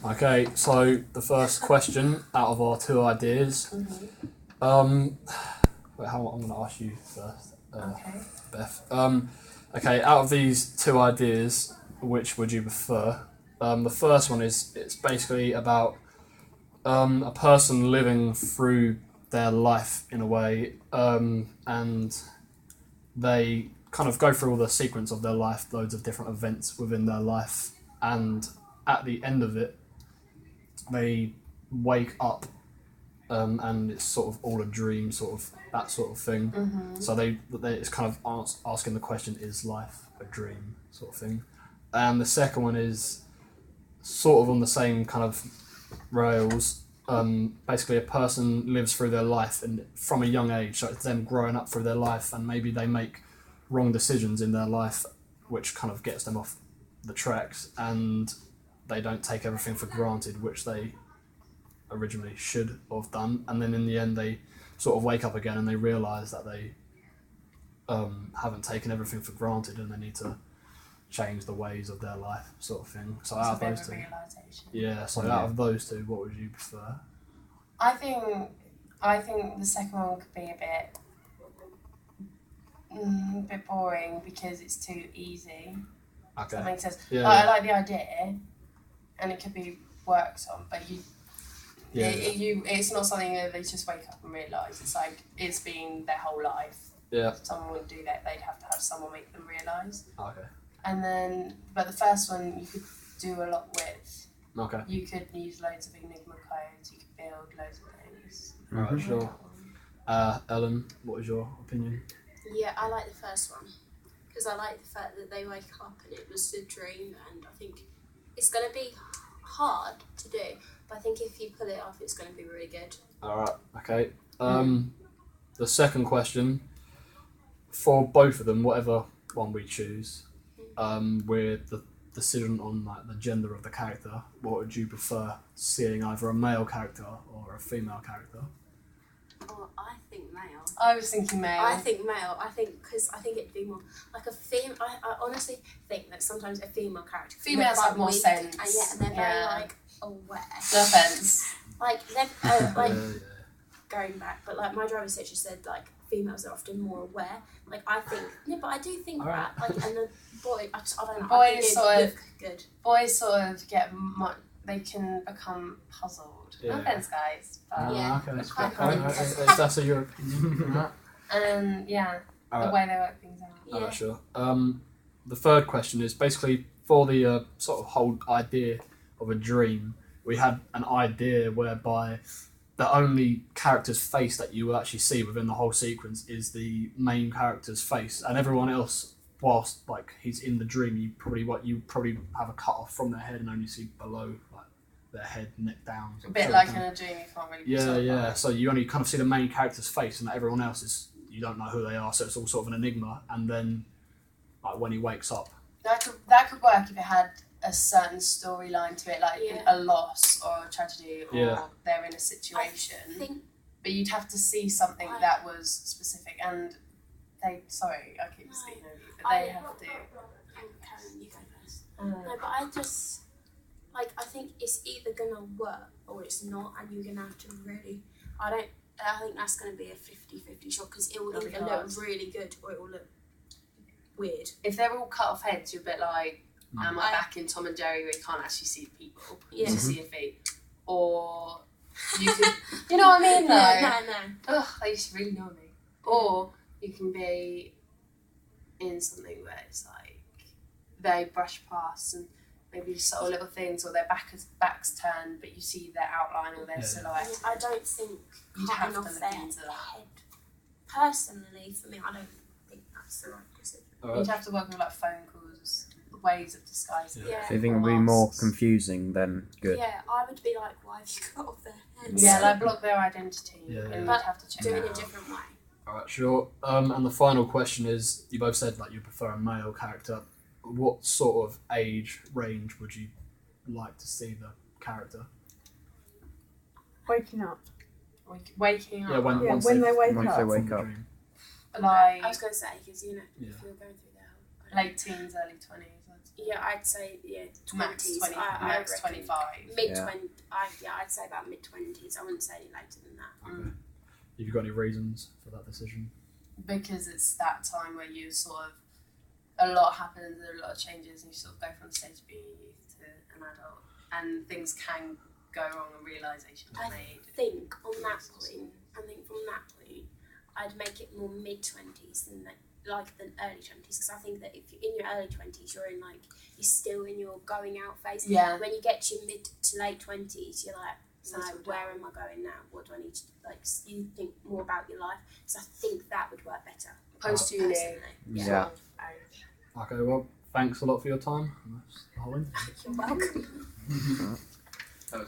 Okay, so the first question out of our two ideas. Wait, I'm going to ask you first, Beth. Okay, out of these two ideas, which would you prefer? The first one it's basically about a person living through their life in a way, and they kind of go through all the sequence of their life, loads of different events within their life, and at the end of it, they wake up, and it's sort of all a dream, sort of that sort of thing. So they it's kind of asking the question: is life a dream, sort of thing? And the second one is sort of on the same kind of rails. Basically, a person lives through their life, and from a young age, so it's them growing up through their life, and maybe they make wrong decisions in their life, which kind of gets them off the tracks, and they don't take everything for granted, which they originally should have done, and then in the end they sort of wake up again and they realise that they haven't taken everything for granted, and they need to change the ways of their life, sort of thing. So out of those two, out of those two, what would you prefer? I think the second one could be a bit boring because it's too easy. Okay. Does that make sense? Yeah, I like the idea, and it could be worked on, but it's not something that they just wake up and realise. It's like it's been their whole life. Yeah. If someone would do that, they'd have to have someone make them realise. Okay. And then, but the first one you could do a lot with. Okay. You could use loads of Enigma codes. You could build loads of things. Right, sure. Ellen, what is your opinion? Yeah, I like the first one because I like the fact that they wake up and it was a dream, and I think it's going to be hard to do, but I think if you pull it off, it's going to be really good. Alright, okay. The second question, for both of them, whatever one we choose, with the decision on like the gender of the character, what would you prefer, seeing either a male character or a female character? Oh, I think male. I was thinking male. I think male. Because I think it'd be more like a female. I honestly think that sometimes a female character. Females have more sense. And they're very like aware. No offense. Like they're going back, but like my driver teacher said, like females are often more aware. Like I think, but I do think that. Like and the boy, I don't know. Boys good. Boys sort of get they can become puzzled. Yeah. No offense, guys. But Okay. That's your opinion. And the way they work things out. Yeah. Sure. The third question is basically for the sort of whole idea of a dream. We had an idea whereby the only character's face that you will actually see within the whole sequence is the main character's face, and everyone else, whilst like he's in the dream, you probably have a cut off from their head and only see below like their head, neck down. A bit like in a dream, you can't really. Yeah. So you only kind of see the main character's face, and everyone else you don't know who they are. So it's all sort of an enigma. And then, like when he wakes up, that could work if it had a certain storyline to it, like a loss or a tragedy, or they're in a situation. But you'd have to see something that was specific, and they. Sorry, I keep speaking over you, but they have to. Karen, you go first. No, but I just. Like, I think it's either going to work or it's not, and you're going to have to really... I think that's going to be a 50-50 shot, because it will either look really good or it will look weird. If they're all cut off heads, you're a bit like, am I back in Tom and Jerry where you can't actually see the people, you just see your feet? Or you could... you know what I mean, though? No. Ugh, they used to really know me. Or you can be in something where it's like, they brush past and... maybe subtle little things, or their backs turned, but you see their outline or their silhouette. I don't think you'd have to off look their into that. head. Personally, for me, I don't think that's the right decision. You'd have to work with like phone calls, ways of disguising. Yeah. So you think it would be more confusing than good? Yeah, I would be like, why have you cut off their heads? Yeah, like block their identity, and you'd have to check do it it in out. a different way. Alright, sure. And the final question is, you both said like you prefer a male character. What sort of age range would you like to see the character? Waking up. Waking up. Yeah, when they wake Once up. they wake from the up. dream. Like I was going to say, because if you're going through that. late teens, early 20s, I'd Yeah, I'd say 20s. Max 20, max 25. Mid-20s. I'd say about mid-20s. I wouldn't say any later than that. Okay. Have you got any reasons for that decision? Because it's that time where you sort of, a lot happens, there are a lot of changes, and you sort of go from the stage of being a youth to an adult, and things can go wrong and realisations are made. I think from that point, I'd make it more mid-20s than early 20s, because I think that if you're in your early 20s, you're still in your going out phase. Yeah. When you get to your mid to late 20s, you're like, no, where am I going now? What do I need to, you think more about your life. So I think that would work better. Post-uni. Yeah. Okay, well, thanks a lot for your time. You're welcome. That was good.